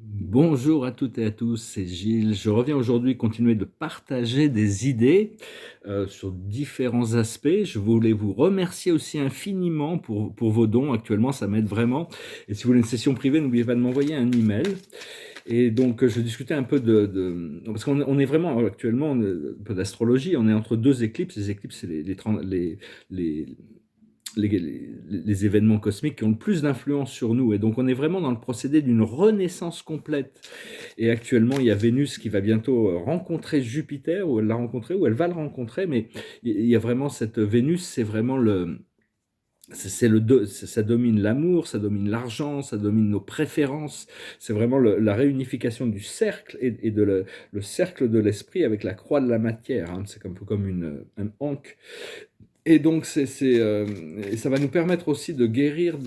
Bonjour à toutes et à tous, c'est Gilles. Je reviens aujourd'hui continuer de partager des idées sur différents aspects. Je voulais vous remercier aussi infiniment pour vos dons. Actuellement, ça m'aide vraiment. Et si vous voulez une session privée, n'oubliez pas de m'envoyer un email. Et donc, je discutais un peu parce qu'on est vraiment actuellement un peu d'astrologie. On est entre deux éclipses. Les éclipses, c'est les, les événements cosmiques qui ont le plus d'influence sur nous. Et donc, on est vraiment dans le procédé d'une renaissance complète. Et actuellement, il y a Vénus qui va bientôt rencontrer Jupiter, ou elle l'a rencontré, ou elle va le rencontrer. Mais il y a vraiment cette Vénus, c'est vraiment ça domine l'amour, ça domine l'argent, ça domine nos préférences. C'est vraiment la réunification du cercle et le cercle de l'esprit avec la croix de la matière, hein. C'est un peu comme un ankh. Et donc, et ça va nous permettre aussi de guérir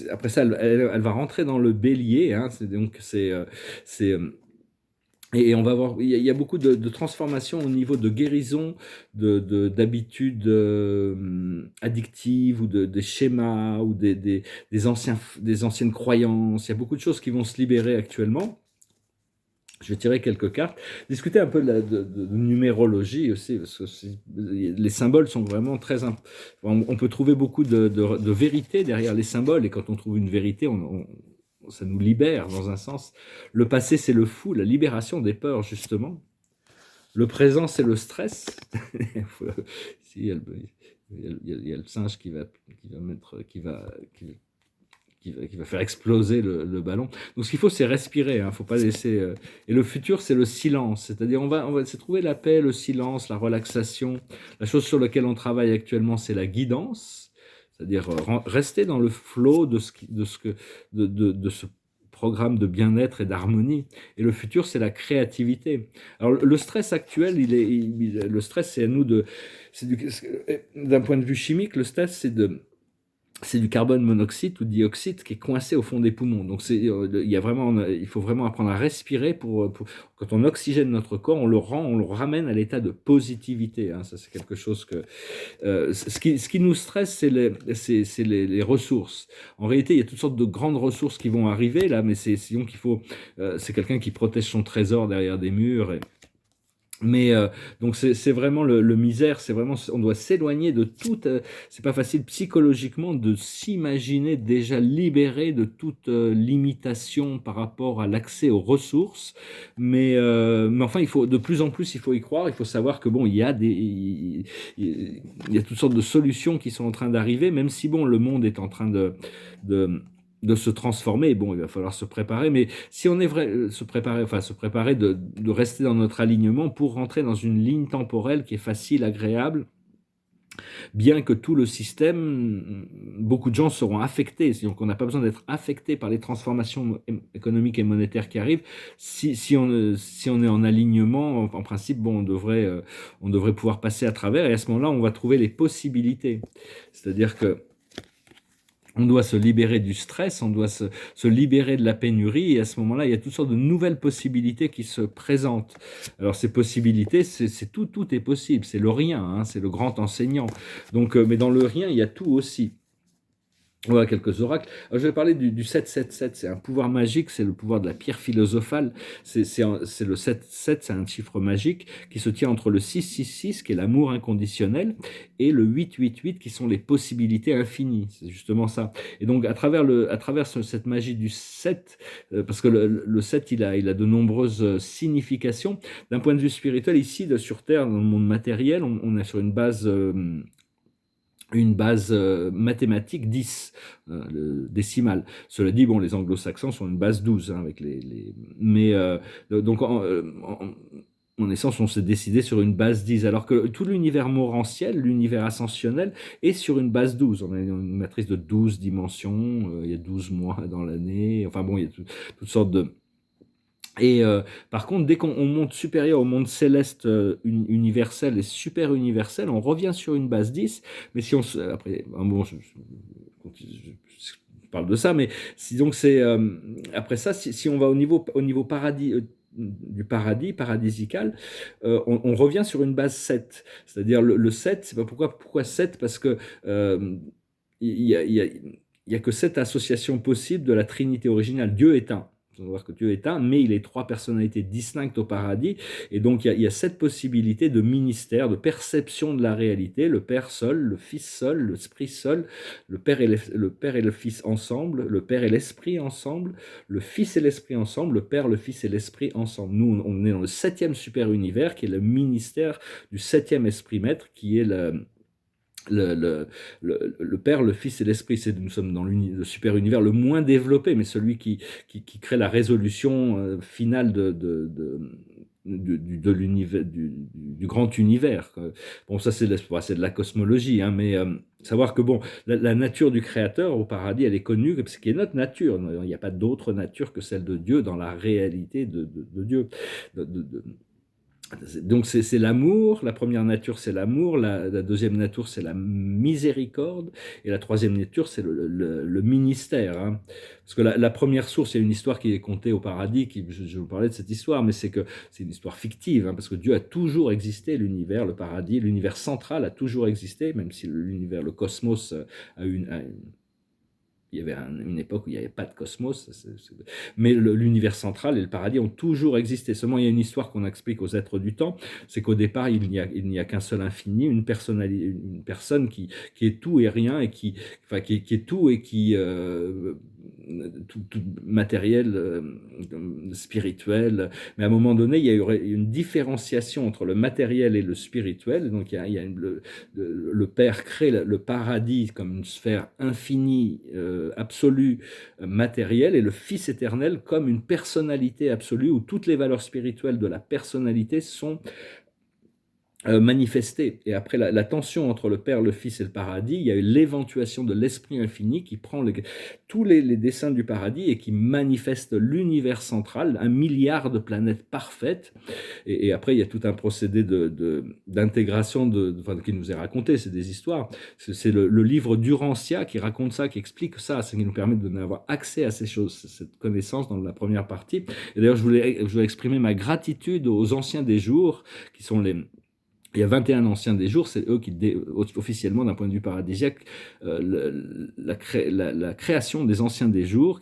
après ça, elle va rentrer dans le bélier, hein. C'est, et on va voir, il y a beaucoup de transformations au niveau de guérison, d'habitudes addictives ou des schémas ou des anciennes croyances. Il y a beaucoup de choses qui vont se libérer actuellement. Je vais tirer quelques cartes, discuter un peu de numérologie aussi, parce que les symboles sont vraiment on peut trouver beaucoup de vérité derrière les symboles, et quand on trouve une vérité, ça nous libère dans un sens. Le passé, c'est le fou, la libération des peurs, justement. Le présent, c'est le stress. Ici, il y a le singe qui va mettre, qui va faire exploser le ballon. Donc ce qu'il faut, c'est respirer, hein, faut pas laisser. Et le futur, c'est le silence, c'est-à-dire on va c'est trouver la paix, le silence, la relaxation. La chose sur laquelle on travaille actuellement, c'est la guidance, c'est-à-dire rester dans le flow de ce programme de bien-être et d'harmonie. Et le futur, c'est la créativité. Alors le stress actuel, le stress, c'est à nous d'un point de vue chimique, le stress, c'est du carbone monoxyde ou dioxyde qui est coincé au fond des poumons. Donc il faut vraiment apprendre à respirer quand on oxygène notre corps, on le ramène à l'état de positivité, hein. Ça, c'est quelque chose que ce qui nous stresse, c'est les ressources. En réalité, il y a toutes sortes de grandes ressources qui vont arriver là, mais donc c'est quelqu'un qui protège son trésor derrière des murs. Mais donc c'est vraiment le misère, c'est vraiment, on doit s'éloigner de tout. C'est pas facile psychologiquement de s'imaginer déjà libéré de toute limitation par rapport à l'accès aux ressources. Mais enfin, il faut de plus en plus, il faut y croire. Il faut savoir que bon, il y a toutes sortes de solutions qui sont en train d'arriver, même si bon, le monde est en train de de se transformer. Bon, il va falloir se préparer, mais si on est vrai, se préparer de rester dans notre alignement pour rentrer dans une ligne temporelle qui est facile, agréable, bien que tout le système, beaucoup de gens seront affectés, donc on n'a pas besoin d'être affecté par les transformations économiques et monétaires qui arrivent. Si on est en alignement, en principe, bon, on devrait pouvoir passer à travers, et à ce moment-là, on va trouver les possibilités. C'est-à-dire que on doit se libérer du stress, on doit se libérer de la pénurie, et à ce moment-là, il y a toutes sortes de nouvelles possibilités qui se présentent. Alors ces possibilités, tout est possible, c'est le rien, hein, c'est le grand enseignant. Donc, mais dans le rien, il y a tout aussi. Voilà quelques oracles. Alors, je vais parler du 777. C'est un pouvoir magique, c'est le pouvoir de la pierre philosophale. C'est le 7-7, c'est un chiffre magique qui se tient entre le 666, qui est l'amour inconditionnel, et le 888, qui sont les possibilités infinies. C'est justement ça. Et donc, à travers cette magie du 7, parce que le 7, il a de nombreuses significations. D'un point de vue spirituel, ici, sur Terre, dans le monde matériel, on est sur une base mathématique 10, le décimal. Cela dit, bon, les anglo-saxons sont une base 12, hein, mais donc en essence, on s'est décidé sur une base 10, alors que tout l'univers morantiel, l'univers ascensionnel, est sur une base 12. On a une matrice de 12 dimensions, il y a 12 mois dans l'année, enfin bon, il y a toutes sortes de... Et par contre, dès qu'on monte supérieur au monde céleste universel et super universel, on revient sur une base 10. Mais si on après, bon, je parle de ça, mais si donc c'est après ça, si on va au niveau paradis, du paradis paradisical, on revient sur une base 7. C'est-à-dire le 7, c'est pas pourquoi 7, parce que il y a il y a que cette association possible de la Trinité originale. Dieu est un. On va voir que Dieu est un, mais il est trois personnalités distinctes au paradis. Et donc, il y a cette possibilité de ministère, de perception de la réalité, le Père seul, le Fils seul, l'Esprit seul, le Père et le Fils ensemble, le Père et l'Esprit ensemble, le Fils et l'Esprit ensemble, le Père, le Fils et l'Esprit ensemble. Nous, on est dans le septième super univers, qui est le ministère du septième Esprit Maître, qui est le, le, le Père, le Fils et l'Esprit. Nous sommes dans le super univers le moins développé, mais celui qui crée la résolution finale de l'univers, du grand univers. Bon, ça c'est de la cosmologie, hein, mais savoir que bon, la nature du Créateur au paradis, elle est connue, ce qui est notre nature. Il n'y a pas d'autre nature que celle de Dieu dans la réalité de Dieu. Donc c'est l'amour, la première nature c'est l'amour, la deuxième nature c'est la miséricorde, et la troisième nature c'est le ministère. Hein. Parce que la première source, il y a une histoire qui est contée au paradis, je vous parlais de cette histoire, mais c'est une histoire fictive, hein, parce que Dieu a toujours existé, l'univers, le paradis, l'univers central a toujours existé, même si l'univers, le cosmos il y avait une époque où il n'y avait pas de cosmos, mais l'univers central et le paradis ont toujours existé. Seulement, il y a une histoire qu'on explique aux êtres du temps, c'est qu'au départ, il n'y a qu'un seul infini, une personne qui est tout et rien, et qui est tout et qui tout matériel, spirituel. Mais à un moment donné, il y a eu une différenciation entre le matériel et le spirituel. Donc, il y a le Père crée le paradis comme une sphère infinie, absolue, matérielle, et le Fils éternel comme une personnalité absolue où toutes les valeurs spirituelles de la personnalité sont manifestée. Et après la tension entre le Père, le Fils et le paradis, il y a eu l'éventuation de l'Esprit infini qui prend tous les desseins du paradis et qui manifeste l'univers central, 1 milliard de planètes parfaites. Et après, il y a tout un procédé d'intégration qui nous est raconté, c'est des histoires. C'est le livre d'Urantia qui raconte ça, qui explique ça, c'est qui nous permet d'avoir accès à ces choses, cette connaissance dans la première partie. Et d'ailleurs, je voulais exprimer ma gratitude aux anciens des jours, qui sont il y a 21 anciens des jours, c'est eux qui, officiellement, d'un point de vue paradisiaque, la création des anciens des jours,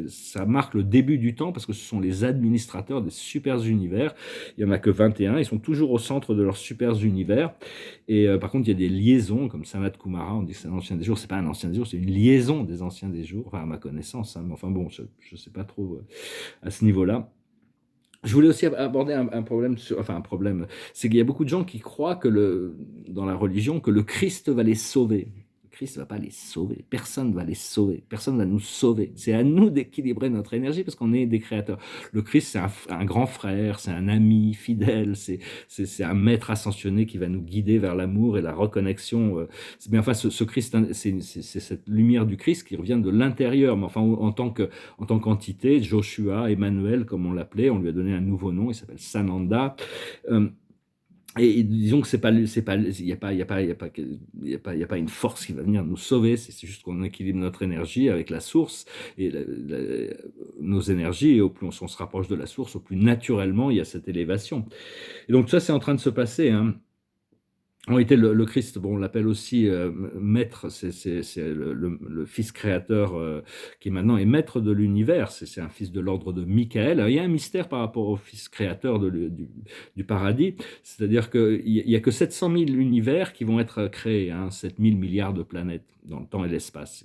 ça marque le début du temps, parce que ce sont les administrateurs des super univers. Il n'y en a que 21, ils sont toujours au centre de leurs super univers. Et par contre, il y a des liaisons, comme Sanat Kumara, on dit que c'est un ancien des jours, c'est pas un ancien des jours, c'est une liaison des anciens des jours, enfin à ma connaissance, hein, mais enfin bon, je ne sais pas trop à ce niveau-là. Je voulais aussi aborder un problème, c'est qu'il y a beaucoup de gens qui croient dans la religion que le Christ va les sauver. Le Christ ne va pas les sauver, personne ne va les sauver, personne ne va nous sauver. C'est à nous d'équilibrer notre énergie parce qu'on est des créateurs. Le Christ, c'est un grand frère, c'est un ami fidèle, c'est un maître ascensionné qui va nous guider vers l'amour et la reconnexion. Mais enfin, ce Christ, c'est cette lumière du Christ qui revient de l'intérieur, mais enfin, en tant qu'entité, Joshua, Emmanuel, comme on l'appelait, on lui a donné un nouveau nom, il s'appelle Sananda. Et disons que il n'y a pas une force qui va venir nous sauver, c'est juste qu'on équilibre notre énergie avec la source, et nos énergies, et au plus on se rapproche de la source, au plus naturellement il y a cette élévation. Et donc ça, c'est en train de se passer, hein. En réalité, le Christ, bon, on l'appelle aussi maître, c'est le Fils créateur qui maintenant est maître de l'univers, c'est un fils de l'ordre de Michael. Alors, il y a un mystère par rapport au Fils créateur du paradis, c'est-à-dire qu'il n'y a que 700 000 univers qui vont être créés, hein, 7 000 milliards de planètes dans le temps et l'espace.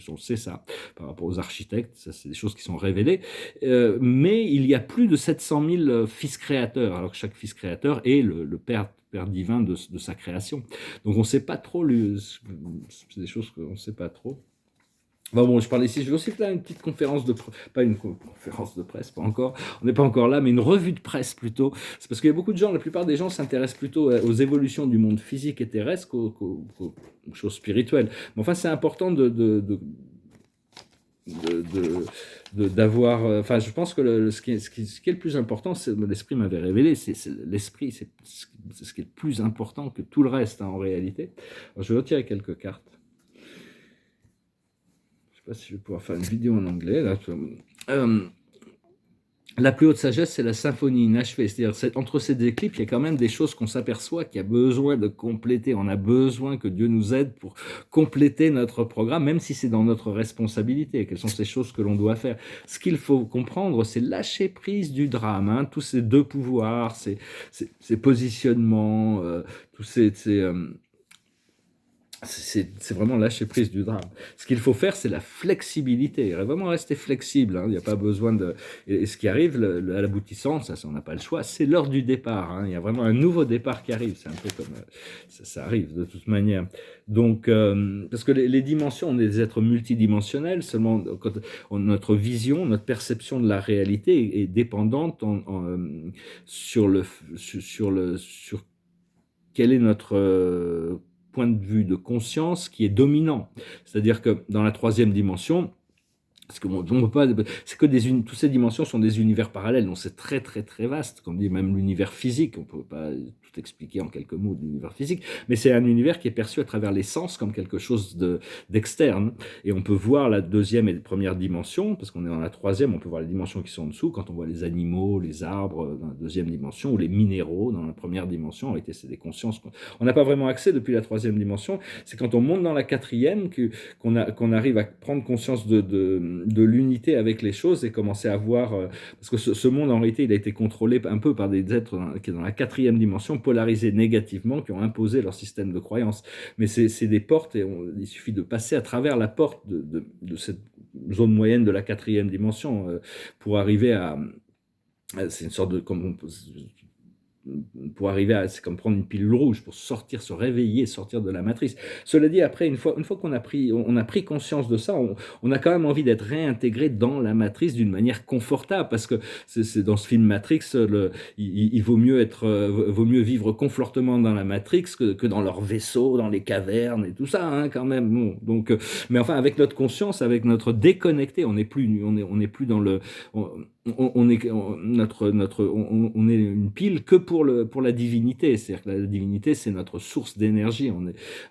On sait ça par rapport aux architectes, ça c'est des choses qui sont révélées. Mais il y a plus de 700 000 fils créateurs, alors que chaque fils créateur est le Père divin de sa création. Donc on ne sait pas trop, c'est des choses qu'on ne sait pas trop. Bon, je parle ici, je vais aussi faire une petite conférence pas une conférence de presse, pas encore, on n'est pas encore là, mais une revue de presse plutôt. C'est parce qu'il y a beaucoup de gens, la plupart des gens s'intéressent plutôt aux évolutions du monde physique et terrestre qu'aux choses spirituelles. Mais enfin, c'est important d'avoir, enfin, je pense que ce qui est le plus important, l'esprit m'avait révélé, c'est l'esprit, c'est ce qui est le plus important que tout le reste, hein, en réalité. Alors, je vais retirer quelques cartes. Je ne sais pas si je vais pouvoir faire une vidéo en anglais là. La plus haute sagesse, c'est la symphonie inachevée. C'est-à-dire, entre ces deux clips, il y a quand même des choses qu'on s'aperçoit qu'il y a besoin de compléter. On a besoin que Dieu nous aide pour compléter notre programme, même si c'est dans notre responsabilité. Quelles sont ces choses que l'on doit faire? Ce qu'il faut comprendre, c'est lâcher prise du drame, hein, tous ces deux pouvoirs, ces positionnements, tous c'est vraiment lâcher prise du drame. Ce qu'il faut faire, c'est la flexibilité. Vraiment rester flexible. Hein. Il n'y a pas besoin de. Et ce qui arrive à l'aboutissant, ça, on n'a pas le choix, c'est l'heure du départ. Hein. Il y a vraiment un nouveau départ qui arrive. C'est un peu comme ça arrive de toute manière. Donc, parce que les dimensions, on est des êtres multidimensionnels. Seulement, quand notre vision, notre perception de la réalité est dépendante sur quel est notre point de vue de conscience qui est dominant. C'est-à-dire que dans la troisième dimension, parce que bon, on peut pas, c'est que toutes ces dimensions sont des univers parallèles, donc c'est très très très vaste, comme dit même l'univers physique, on peut pas tout expliquer en quelques mots de l'univers physique, mais c'est un univers qui est perçu à travers les sens comme quelque chose d'externe, et on peut voir la deuxième et la première dimension, parce qu'on est dans la troisième, on peut voir les dimensions qui sont en dessous, quand on voit les animaux, les arbres dans la deuxième dimension, ou les minéraux dans la première dimension, en réalité c'est des consciences, on n'a pas vraiment accès depuis la troisième dimension, c'est quand on monte dans la quatrième qu'on arrive à prendre conscience de l'unité avec les choses et commencer à voir, parce que ce monde en réalité il a été contrôlé un peu par des êtres qui est dans la quatrième dimension, polarisés négativement, qui ont imposé leur système de croyance. Mais c'est des portes et il suffit de passer à travers la porte de cette zone moyenne de la quatrième dimension pour arriver à... C'est une sorte de... pour arriver à, c'est comme prendre une pilule rouge pour sortir, se réveiller, sortir de la matrice. Cela dit, après, une fois qu'on a pris conscience de ça, on a quand même envie d'être réintégré dans la matrice d'une manière confortable, parce que c'est dans ce film Matrix, il vaut mieux vivre confortablement dans la Matrix que dans leur vaisseau, dans les cavernes et tout ça, hein, quand même. Bon, donc, mais enfin, avec notre conscience, avec notre déconnecté, on n'est plus dans le, on est une pile que pour la divinité. C'est-à-dire que la divinité, c'est notre source d'énergie.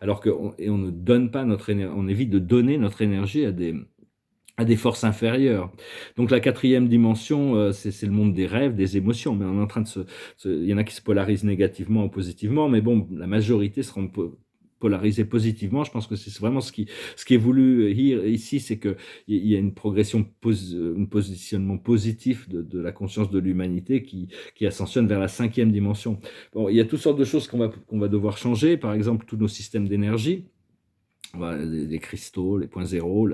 Alors on ne donne pas notre énergie, on évite de donner notre énergie à des forces inférieures. Donc la quatrième dimension, c'est le monde des rêves, des émotions. Mais on est en train il y en a qui se polarisent négativement ou positivement, mais bon, la majorité seront polarisé positivement. Je pense que c'est vraiment ce qui est voulu ici, c'est qu'il y a une progression, un positionnement positif de la conscience de l'humanité qui ascensionne vers la cinquième dimension. Bon, il y a toutes sortes de choses qu'on va devoir changer, par exemple tous nos systèmes d'énergie. Les cristaux, les points zéro,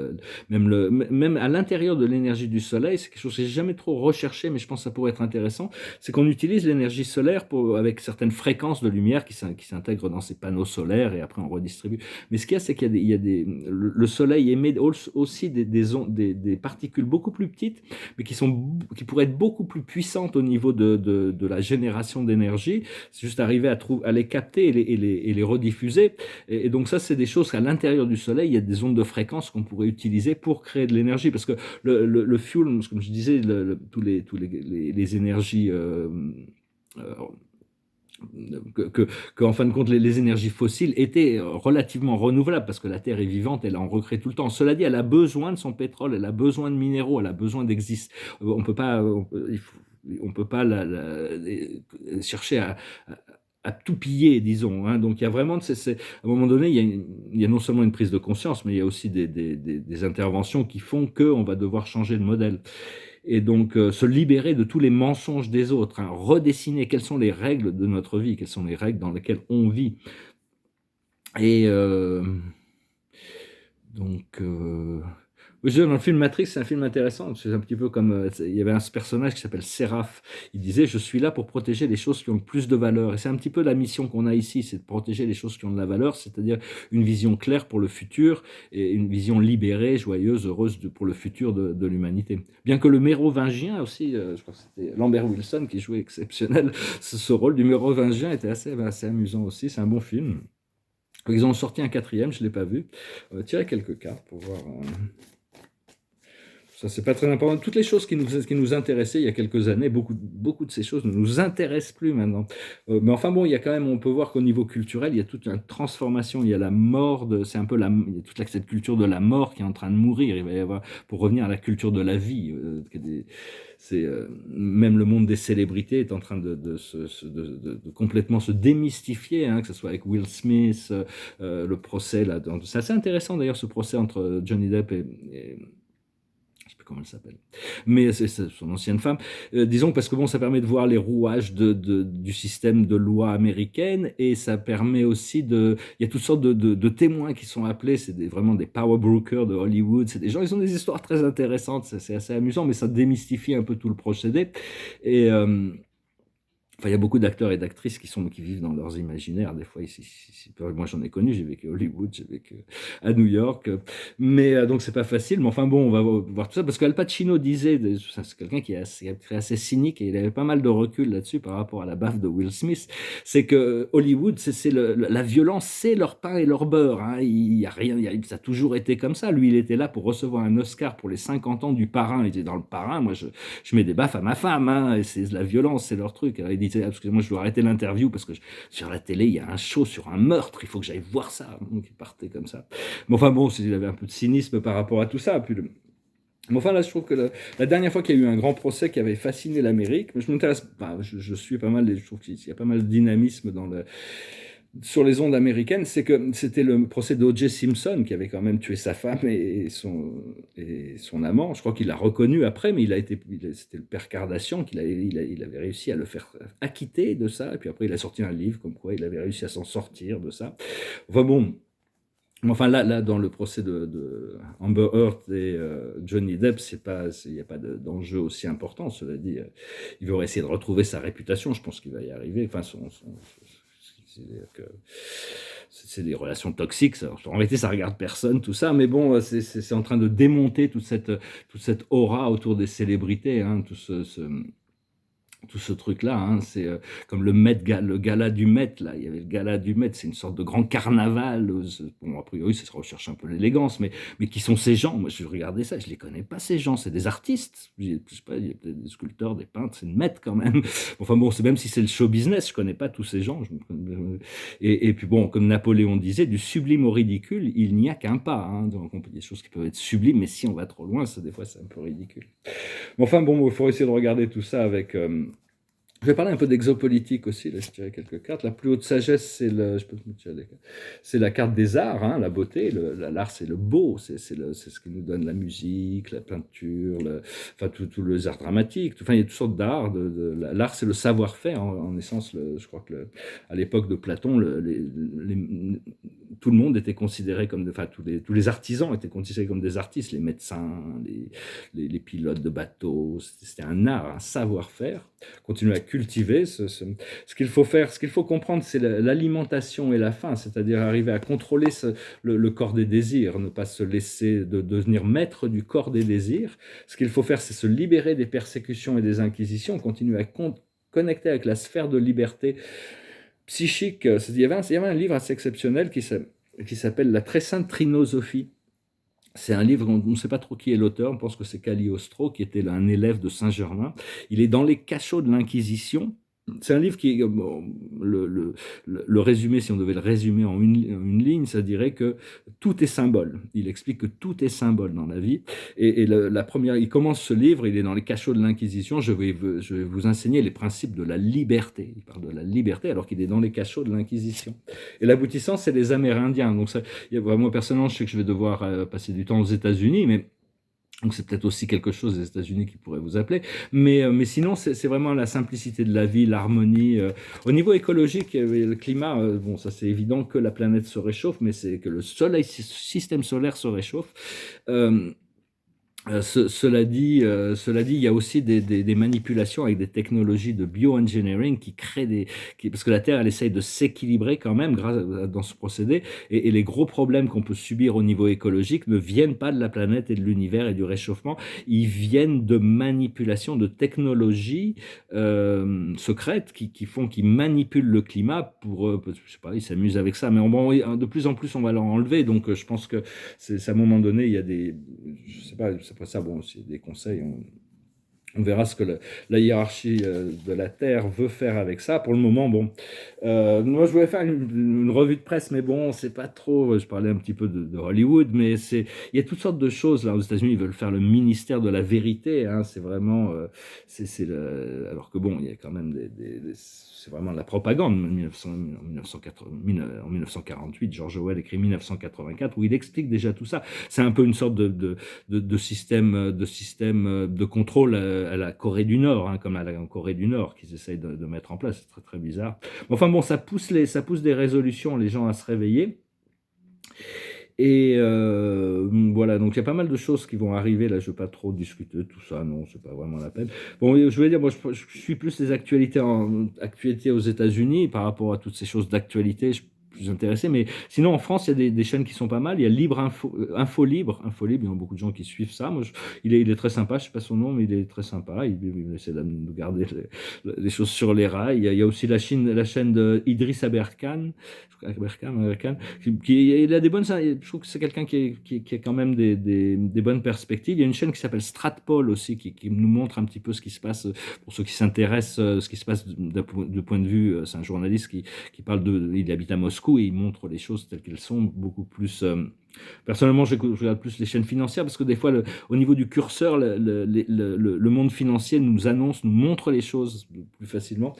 même à l'intérieur de l'énergie du soleil, c'est quelque chose que j'ai jamais trop recherché, mais je pense que ça pourrait être intéressant, c'est qu'on utilise l'énergie solaire avec certaines fréquences de lumière qui s'intègrent dans ces panneaux solaires et après on redistribue. Mais ce qu'il y a, c'est qu'il y a le soleil émet aussi des particules beaucoup plus petites, mais qui pourraient être beaucoup plus puissantes au niveau de la génération d'énergie. C'est juste arriver à les capter et les rediffuser. Et donc ça, c'est des choses qu'à l'intérieur du soleil, il y a des ondes de fréquence qu'on pourrait utiliser pour créer de l'énergie, parce que le fuel, comme je disais, tous les énergies en fin de compte, les énergies fossiles étaient relativement renouvelables, parce que la Terre est vivante, elle en recrée tout le temps. Cela dit, elle a besoin de son pétrole, elle a besoin de minéraux, elle a besoin d'exister. On peut pas, on peut pas chercher à tout piller, disons. Hein. Donc il y a vraiment, à un moment donné, il y a non seulement une prise de conscience, mais il y a aussi des interventions qui font qu'on va devoir changer le modèle. Et donc se libérer de tous les mensonges des autres, hein, redessiner quelles sont les règles de notre vie, quelles sont les règles dans lesquelles on vit. Et donc... dans le film Matrix, c'est un film intéressant. C'est un petit peu comme il y avait un personnage qui s'appelle Seraph. Il disait: je suis là pour protéger les choses qui ont le plus de valeur. Et c'est un petit peu la mission qu'on a ici, c'est de protéger les choses qui ont de la valeur, c'est-à-dire une vision claire pour le futur et une vision libérée, joyeuse, heureuse pour le futur de l'humanité. Bien que le mérovingien aussi, je crois que c'était Lambert Wilson qui jouait exceptionnel, ce rôle du mérovingien était assez amusant aussi. C'est un bon film. Ils ont sorti un quatrième, je ne l'ai pas vu. On va tirer quelques cartes pour voir. Ça, c'est pas très important. Toutes les choses qui nous intéressaient il y a quelques années, beaucoup de ces choses ne nous intéressent plus maintenant. Mais enfin bon, il y a quand même, on peut voir qu'au niveau culturel, il y a toute une transformation. Il y a la mort, c'est un peu il y a toute cette culture de la mort qui est en train de mourir. Il va y avoir, pour revenir à la culture de la vie, même le monde des célébrités est en train de complètement se démystifier, hein, que ce soit avec Will Smith, le procès là. C'est assez intéressant d'ailleurs ce procès entre Johnny Depp et je sais plus comment elle s'appelle, mais c'est son ancienne femme. Disons parce que bon, ça permet de voir les rouages du système de loi américaine et ça permet aussi il y a toutes sortes de témoins qui sont appelés, c'est vraiment des power brokers de Hollywood, c'est des gens, ils ont des histoires très intéressantes, c'est assez amusant, mais ça démystifie un peu tout le procédé. Et enfin, il y a beaucoup d'acteurs et d'actrices qui vivent dans leurs imaginaires. Des fois, moi j'en ai connu, j'ai vécu à Hollywood, j'ai vécu à New York. Mais donc c'est pas facile. Mais enfin bon, on va voir tout ça. Parce qu'Al Pacino disait, c'est quelqu'un qui est assez cynique et il avait pas mal de recul là-dessus par rapport à la baffe de Will Smith. C'est que Hollywood, la violence, c'est leur pain et leur beurre. Hein. Il y a rien, ça a toujours été comme ça. Lui, il était là pour recevoir un Oscar pour les 50 ans du Parrain. Il était dans le Parrain. Moi, je mets des baffes à ma femme. Hein, et c'est la violence, c'est leur truc. Alors, il disait, excusez-moi, je dois arrêter l'interview parce que sur la télé, il y a un show sur un meurtre, il faut que j'aille voir ça. Donc il partait comme ça. Mais enfin bon, il avait un peu de cynisme par rapport à tout ça. Puis mais enfin là, je trouve que la dernière fois qu'il y a eu un grand procès qui avait fasciné l'Amérique, je m'intéresse, enfin, je suis pas mal, je trouve qu'il y a pas mal de dynamisme sur les ondes américaines, c'est que c'était le procès d'O.J. Simpson qui avait quand même tué sa femme et son amant. Je crois qu'il l'a reconnu après, mais c'était le père Kardashian il avait réussi à le faire acquitter de ça. Et puis après, il a sorti un livre comme quoi il avait réussi à s'en sortir de ça. Enfin bon. Enfin là, dans le procès de Amber Heard et Johnny Depp, il n'y a pas d'enjeu aussi important. Cela dit, il va essayer de retrouver sa réputation. Je pense qu'il va y arriver. Enfin, c'est des relations toxiques. En réalité, ça regarde personne, tout ça. Mais bon, c'est en train de démonter toute cette aura autour des célébrités, hein, tout ce truc-là, hein, c'est comme le gala du Met, là, il y avait le gala du Met, c'est une sorte de grand carnaval, bon, a priori, ça se recherche un peu l'élégance, mais qui sont ces gens? Moi, je regardais ça, je les connais pas, ces gens, c'est des artistes, je sais pas, il y a peut-être des sculpteurs, des peintres, c'est une Met quand même, enfin bon, même si c'est le show business, je connais pas tous ces gens, et puis bon, comme Napoléon disait, du sublime au ridicule, il n'y a qu'un pas, hein, donc il y a des choses qui peuvent être sublimes, mais si on va trop loin, des fois, c'est un peu ridicule. Enfin bon, il faut essayer de regarder tout ça avec... Je vais parler un peu d'exopolitique aussi, là je tirais quelques cartes. La plus haute sagesse, c'est la carte des arts, hein, la beauté. L'art, c'est le beau, c'est ce qui nous donne la musique, la peinture, enfin tous les arts dramatiques. Enfin, il y a toutes sortes d'arts. L'art, c'est le savoir-faire, en essence. Je crois que à l'époque de Platon, tout le monde était considéré comme, enfin tous les artisans étaient considérés comme des artistes, les médecins, les pilotes de bateaux. C'était un art, un savoir-faire. Continuer à cultiver ce qu'il faut faire, ce qu'il faut comprendre, c'est l'alimentation et la faim, c'est-à-dire arriver à contrôler le corps des désirs, ne pas se laisser devenir maître du corps des désirs. Ce qu'il faut faire, c'est se libérer des persécutions et des inquisitions, continuer à connecter avec la sphère de liberté psychique. Il y avait un livre assez exceptionnel qui s'appelle La très sainte trinosophie. C'est un livre, on ne sait pas trop qui est l'auteur, on pense que c'est Cagliostro, qui était un élève de Saint-Germain. Il est dans les cachots de l'Inquisition. C'est un livre qui, bon, le résumé, si on devait le résumer en une ligne, ça dirait que tout est symbole. Il explique que tout est symbole dans la vie. Et il commence ce livre, il est dans les cachots de l'Inquisition, je vais vous enseigner les principes de la liberté. Il parle de la liberté alors qu'il est dans les cachots de l'Inquisition. Et l'aboutissant, c'est les Amérindiens. Donc moi, personnellement, je sais que je vais devoir passer du temps aux États-Unis, mais donc c'est peut-être aussi quelque chose des États-Unis qui pourrait vous appeler, mais sinon c'est vraiment la simplicité de la vie, l'harmonie. Au niveau écologique, le climat, bon ça c'est évident que la planète se réchauffe, mais c'est que le système solaire se réchauffe. Cela dit, il y a aussi des manipulations avec des technologies de bioengineering qui créent parce que la Terre, elle essaye de s'équilibrer quand même dans ce procédé, et les gros problèmes qu'on peut subir au niveau écologique ne viennent pas de la planète et de l'univers et du réchauffement, ils viennent de manipulations, de technologies secrètes qui manipulent le climat pour, je sais pas, ils s'amusent avec ça, mais de plus en plus on va leur enlever, donc je pense que à un moment donné, il y a je sais pas, après ça, bon, c'est des conseils. On verra ce que la hiérarchie de la Terre veut faire avec ça. Pour le moment, bon, moi je voulais faire une revue de presse, mais bon, c'est pas trop. Je parlais un petit peu de Hollywood, mais il y a toutes sortes de choses là aux États-Unis. Ils veulent faire le ministère de la vérité. Hein, c'est vraiment, alors que bon, il y a quand même c'est vraiment de la propagande. En 1948, George Orwell écrit 1984, où il explique déjà tout ça. C'est un peu une sorte de système de contrôle à la Corée du Nord, hein, comme à la Corée du Nord qu'ils essayent de mettre en place. C'est très très bizarre. Enfin bon, ça pousse des résolutions, les gens à se réveiller. Et voilà, donc il y a pas mal de choses qui vont arriver. Là, je ne veux pas trop discuter tout ça, non, c'est pas vraiment la peine. Bon, je voulais dire, moi, je suis plus les actualités aux États-Unis par rapport à toutes ces choses d'actualité. Je suis plus intéressé, mais sinon en France, il y a des chaînes qui sont pas mal. Il y a Libre Info, Info Libre, il y a beaucoup de gens qui suivent ça. Moi, il est très sympa, je sais pas son nom, mais il est très sympa. Il essaie de garder les choses sur les rails. Il y a aussi la chaîne de Idriss Aberkan, il a des bonnes, je trouve que c'est quelqu'un qui a quand même des bonnes perspectives. Il y a une chaîne qui s'appelle Stratpol aussi, qui nous montre un petit peu ce qui se passe, pour ceux qui s'intéressent, ce qui se passe de point de vue, c'est un journaliste qui parle il habite à Moscou et il montre les choses telles qu'elles sont, beaucoup plus. Personnellement, je regarde plus les chaînes financières parce que des fois, au niveau du curseur, le monde financier nous montre les choses plus facilement.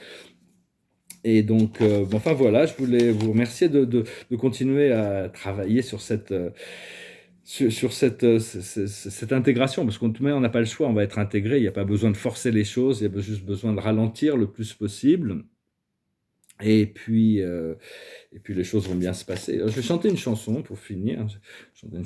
Et donc, enfin voilà, je voulais vous remercier de continuer à travailler sur cette intégration, parce qu'on n'a pas le choix, on va être intégré, il n'y a pas besoin de forcer les choses, il y a juste besoin de ralentir le plus possible. Et puis les choses vont bien se passer. Je vais chanter une chanson pour finir. Chanter une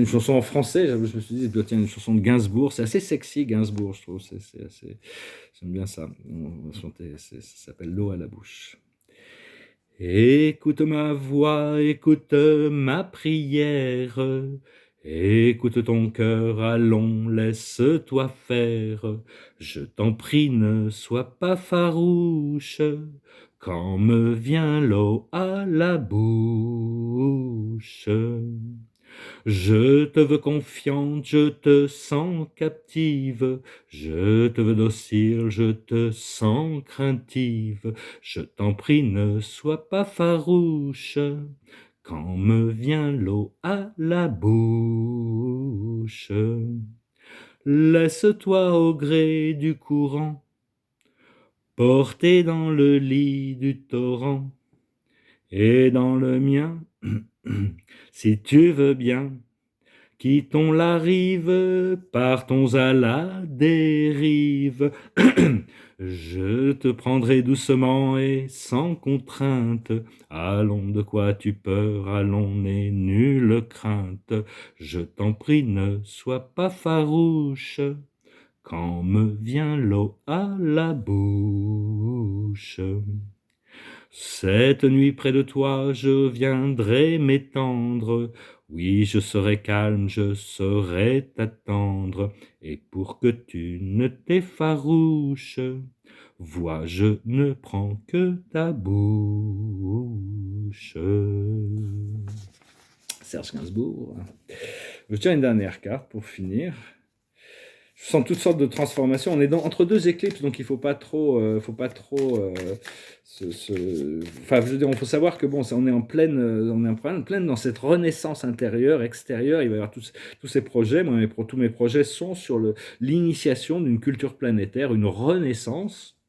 chanson en français. Je me suis dit, tiens, une chanson de Gainsbourg. C'est assez sexy, Gainsbourg, je trouve. J'aime bien ça. On va chanter. Ça s'appelle L'eau à la bouche. Écoute ma voix, écoute ma prière. Écoute ton cœur, allons, laisse-toi faire. Je t'en prie, ne sois pas farouche. Quand me vient l'eau à la bouche. Je te veux confiante, je te sens captive, je te veux docile, je te sens craintive. Je t'en prie, ne sois pas farouche, quand me vient l'eau à la bouche. Laisse-toi au gré du courant, porter dans le lit du torrent, et dans le mien, si tu veux bien, quittons la rive, partons à la dérive. Je te prendrai doucement et sans contrainte. Allons, de quoi tu peur, allons, n'aie nulle crainte. Je t'en prie, ne sois pas farouche, quand me vient l'eau à la bouche. Cette nuit près de toi, je viendrai m'étendre. Oui, je serai calme, je saurai t'attendre. Et pour que tu ne t'effarouches, vois, je ne prends que ta bouche. Serge Gainsbourg. Je tiens une dernière carte pour finir. Je sens toutes sortes de transformations. On est entre deux éclipses, donc il faut pas trop, enfin, je veux dire, il faut savoir que bon, on est en pleine dans cette renaissance intérieure, extérieure. Il va y avoir tous ces projets. Moi, tous mes projets sont sur l'initiation d'une culture planétaire, une renaissance.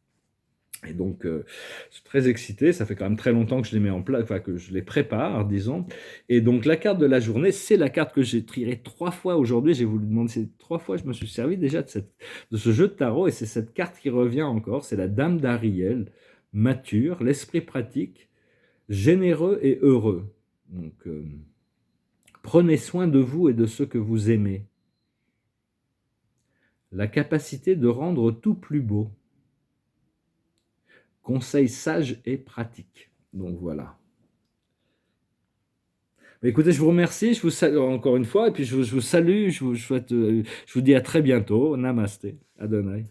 Et donc, je suis très excité. Ça fait quand même très longtemps que je les mets en place, enfin que je les prépare, disons. Et donc, la carte de la journée, c'est la carte que j'ai tirée 3 fois aujourd'hui. J'ai voulu demander, c'est 3 fois, je me suis servi déjà de ce jeu de tarot. Et c'est cette carte qui revient encore. C'est la Dame d'Ariel, mature, l'esprit pratique, généreux et heureux. Donc, prenez soin de vous et de ceux que vous aimez. La capacité de rendre tout plus beau. Conseil sage et pratique. Donc voilà. Écoutez, je vous remercie, je vous salue encore une fois, et puis je vous salue, je vous dis à très bientôt. Namasté, Adonai.